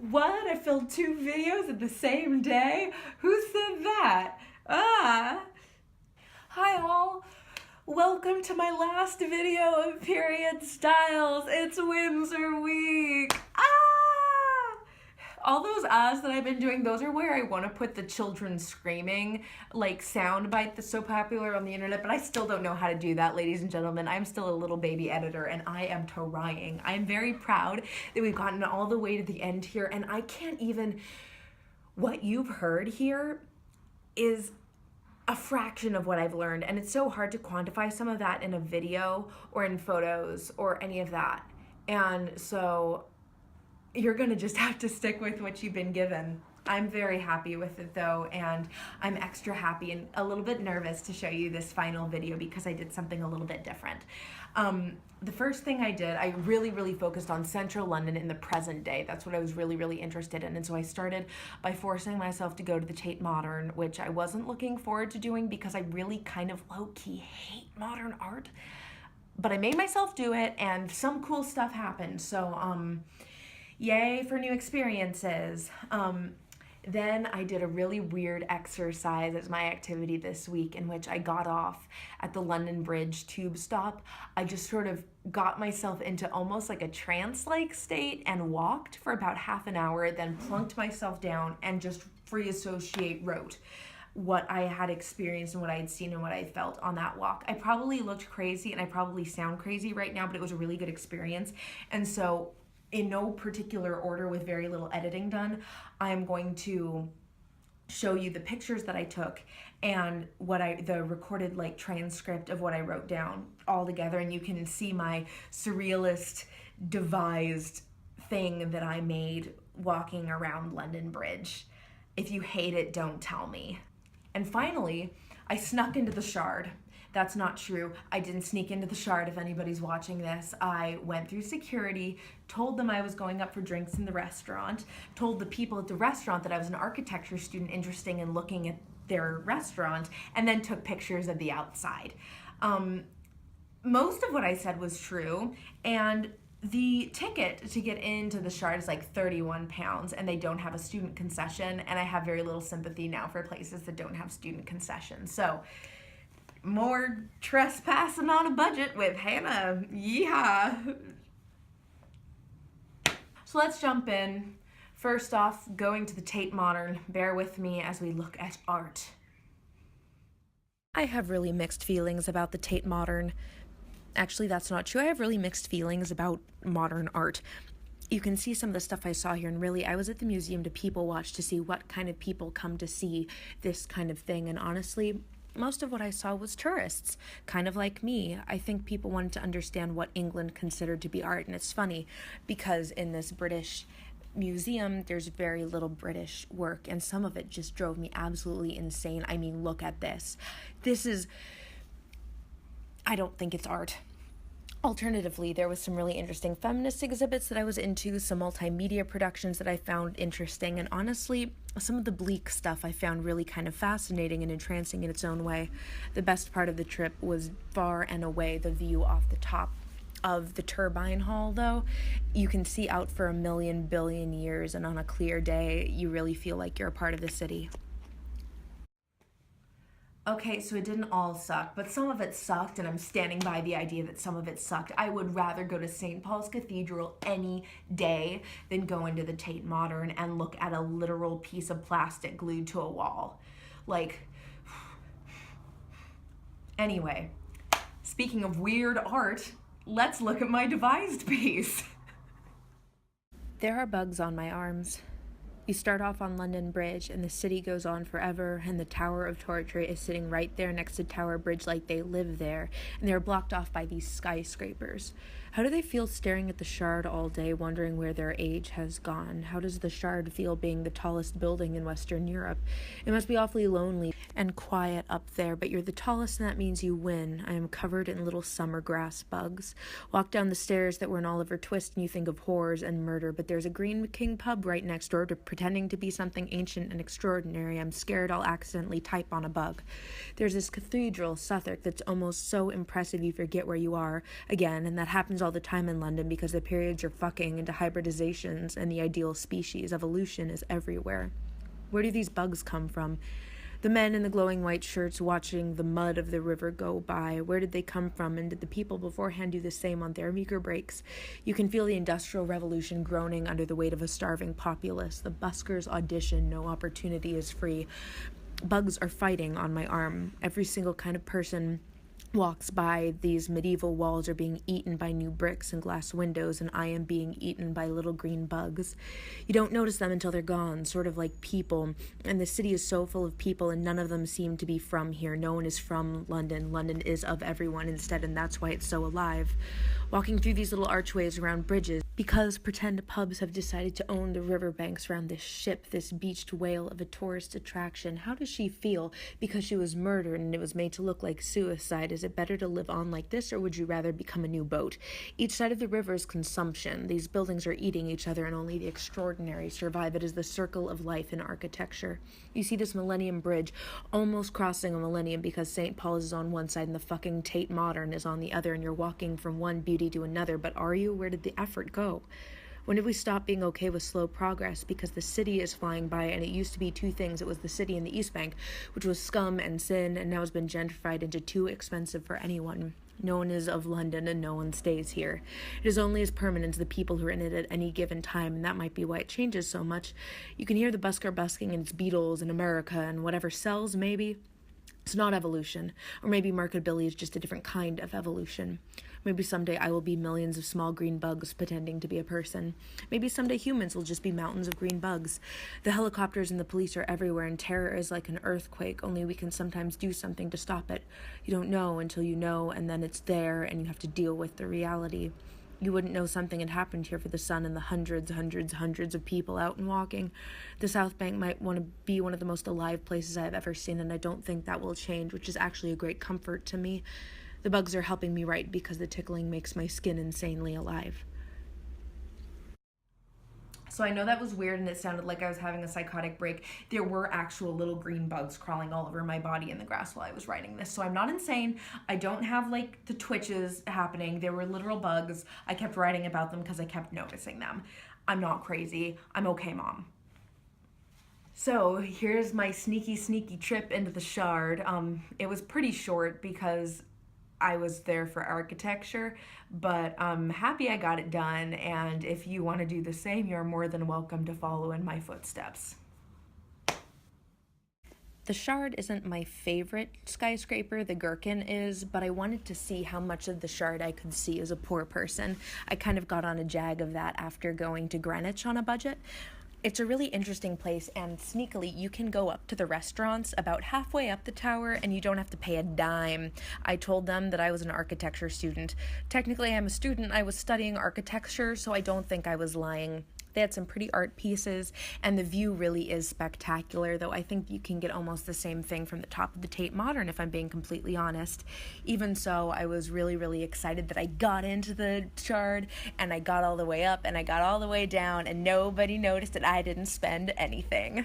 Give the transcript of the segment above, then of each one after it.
What? I filmed two videos in the same day? Who said that? Ah! Hi all! Welcome to my last video of period styles. It's Windsor week. All those ahs that I've been doing, those are where I want to put the children screaming, like sound bite that's so popular on the internet, but I still don't know how to do that, ladies and gentlemen. I'm still a little baby editor and I am trying. I'm very proud that we've gotten all the way to the end here, and I can't even, what you've heard here is a fraction of what I've learned, and it's so hard to quantify some of that in a video or in photos or any of that. And so you're gonna just have to stick with what you've been given. I'm very happy with it though, and I'm extra happy and a little bit nervous to show you this final video because I did something a little bit different. The first thing I did, I really focused on central London in the present day. That's what I was really interested in. And so I started by forcing myself to go to the Tate Modern, which I wasn't looking forward to doing because I really kind of low-key hate modern art. But I made myself do it and some cool stuff happened. So yay for new experiences. Then I did a really weird exercise as my activity this week in which I got off at the London Bridge tube stop. I just sort of got myself into almost like a trance-like state and walked for about half an hour, then plunked myself down and just free associate wrote what I had experienced and what I had seen and what I felt on that walk. I probably looked crazy and I probably sound crazy right now, but it was a really good experience. And so in no particular order with very little editing done, I'm going to show you the pictures that I took and the recorded like transcript of what I wrote down all together, and you can see my surrealist devised thing that I made walking around London Bridge. If you hate it, don't tell me. And finally, I snuck into the Shard. That's not true. I didn't sneak into the Shard if anybody's watching this. I went through security, told them I was going up for drinks in the restaurant, told the people at the restaurant that I was an architecture student interested in looking at their restaurant, and then took pictures of the outside. Most of what I said was true, and the ticket to get into the Shard is like £31, and they don't have a student concession, and I have very little sympathy now for places that don't have student concessions. So more trespassing on a budget with Hannah. Yeehaw. So let's jump in. First off, going to the Tate Modern. Bear with me as we look at art. I have really mixed feelings about the Tate Modern. Actually, that's not true. I have really mixed feelings about modern art. You can see some of the stuff I saw here, and really, I was at the museum to people watch to see what kind of people come to see this kind of thing, and honestly, most of what I saw was tourists, kind of like me. I think people wanted to understand what England considered to be art, and it's funny because in this British museum, there's very little British work, and some of it just drove me absolutely insane. I mean, look at this. I don't think it's art. Alternatively, there was some really interesting feminist exhibits that I was into, some multimedia productions that I found interesting, and honestly, some of the bleak stuff I found really kind of fascinating and entrancing in its own way. The best part of the trip was far and away the view off the top of the turbine hall, though. You can see out for 1,000,000 billion years, and on a clear day, you really feel like you're a part of the city. Okay, so it didn't all suck, but some of it sucked, and I'm standing by the idea that some of it sucked. I would rather go to St. Paul's Cathedral any day than go into the Tate Modern and look at a literal piece of plastic glued to a wall. Like, anyway, speaking of weird art, let's look at my devised piece. There are bugs on my arms. You start off on London Bridge, and the city goes on forever, and the Tower of Torture is sitting right there next to Tower Bridge like they live there, and they're blocked off by these skyscrapers. How do they feel staring at the Shard all day, wondering where their age has gone? How does the Shard feel being the tallest building in Western Europe? It must be awfully lonely and quiet up there, but you're the tallest, and that means you win. I am covered in little summer grass bugs. Walk down the stairs that were in Oliver Twist, and you think of horrors and murder, but there's a Green King pub right next door to pretending to be something ancient and extraordinary. I'm scared I'll accidentally type on a bug. There's this cathedral, Southwark, that's almost so impressive you forget where you are again, and that happens all the time in London because the periods are fucking into hybridizations and the ideal species. Evolution is everywhere. Where do these bugs come from? The men in the glowing white shirts watching the mud of the river go by, where did they come from, and did the people beforehand do the same on their meager breaks? You can feel the Industrial Revolution groaning under the weight of a starving populace. The buskers audition, no opportunity is free. Bugs are fighting on my arm. Every single kind of person walks by. These medieval walls are being eaten by new bricks and glass windows, and I am being eaten by little green bugs. You don't notice them until they're gone, sort of like people, and the city is so full of people, and none of them seem to be from here. No one is from London. London is of everyone instead, and that's why it's so alive. Walking through these little archways around bridges, because pretend pubs have decided to own the riverbanks around this ship, this beached whale of a tourist attraction. How does she feel? Because she was murdered and it was made to look like suicide. Is it better to live on like this, or would you rather become a new boat? Each side of the river is consumption. These buildings are eating each other, and only the extraordinary survive. It is the circle of life in architecture. You see this Millennium Bridge almost crossing a millennium because St. Paul's is on one side and the fucking Tate Modern is on the other, and you're walking from one beauty to another. But are you? Where did the effort go? When did we stop being okay with slow progress? Because the city is flying by, and it used to be two things. It was the city and the East Bank, which was scum and sin, and now has been gentrified into too expensive for anyone. No one is of London, and no one stays here. It is only as permanent as the people who are in it at any given time, and that might be why it changes so much. You can hear the busker busking and its Beatles in America, and whatever sells, maybe. It's not evolution. Or maybe marketability is just a different kind of evolution. Maybe someday I will be millions of small green bugs pretending to be a person. Maybe someday humans will just be mountains of green bugs. The helicopters and the police are everywhere, and terror is like an earthquake, only we can sometimes do something to stop it. You don't know until you know, and then it's there, and you have to deal with the reality. You wouldn't know something had happened here for the sun and the hundreds of people out and walking. The South Bank might want to be one of the most alive places I've ever seen, and I don't think that will change, which is actually a great comfort to me. The bugs are helping me write because the tickling makes my skin insanely alive. So I know that was weird and it sounded like I was having a psychotic break. There were actual little green bugs crawling all over my body in the grass while I was writing this. So I'm not insane. I don't have like the twitches happening. There were literal bugs. I kept writing about them because I kept noticing them. I'm not crazy. I'm okay, Mom. So here's my sneaky trip into the Shard. It was pretty short because I was there for architecture, but I'm happy I got it done, and if you want to do the same, you're more than welcome to follow in my footsteps. The Shard isn't my favorite skyscraper, the Gherkin is, but I wanted to see how much of the Shard I could see as a poor person. I kind of got on a jag of that after going to Greenwich on a budget. It's a really interesting place, and sneakily, you can go up to the restaurants about halfway up the tower, and you don't have to pay a dime. I told them that I was an architecture student. Technically, I'm a student. I was studying architecture, so I don't think I was lying. They had some pretty art pieces, and the view really is spectacular, though I think you can get almost the same thing from the top of the Tate Modern, if I'm being completely honest. Even so, I was really excited that I got into the Shard, and I got all the way up, and I got all the way down, and nobody noticed that I didn't spend anything.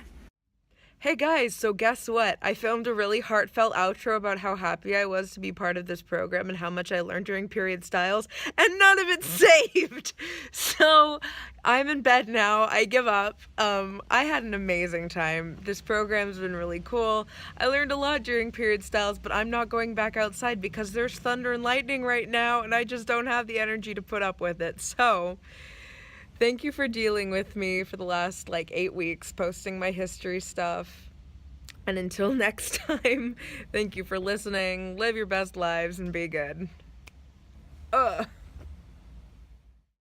Hey guys, so guess what? I filmed a really heartfelt outro about how happy I was to be part of this program and how much I learned during period styles, and none of it's saved! So, I'm in bed now. I give up. I had an amazing time. This program's been really cool. I learned a lot during period styles, but I'm not going back outside because there's thunder and lightning right now, and I just don't have the energy to put up with it. So, thank you for dealing with me for the last 8 weeks, posting my history stuff. And until next time, thank you for listening. Live your best lives and be good. Ugh.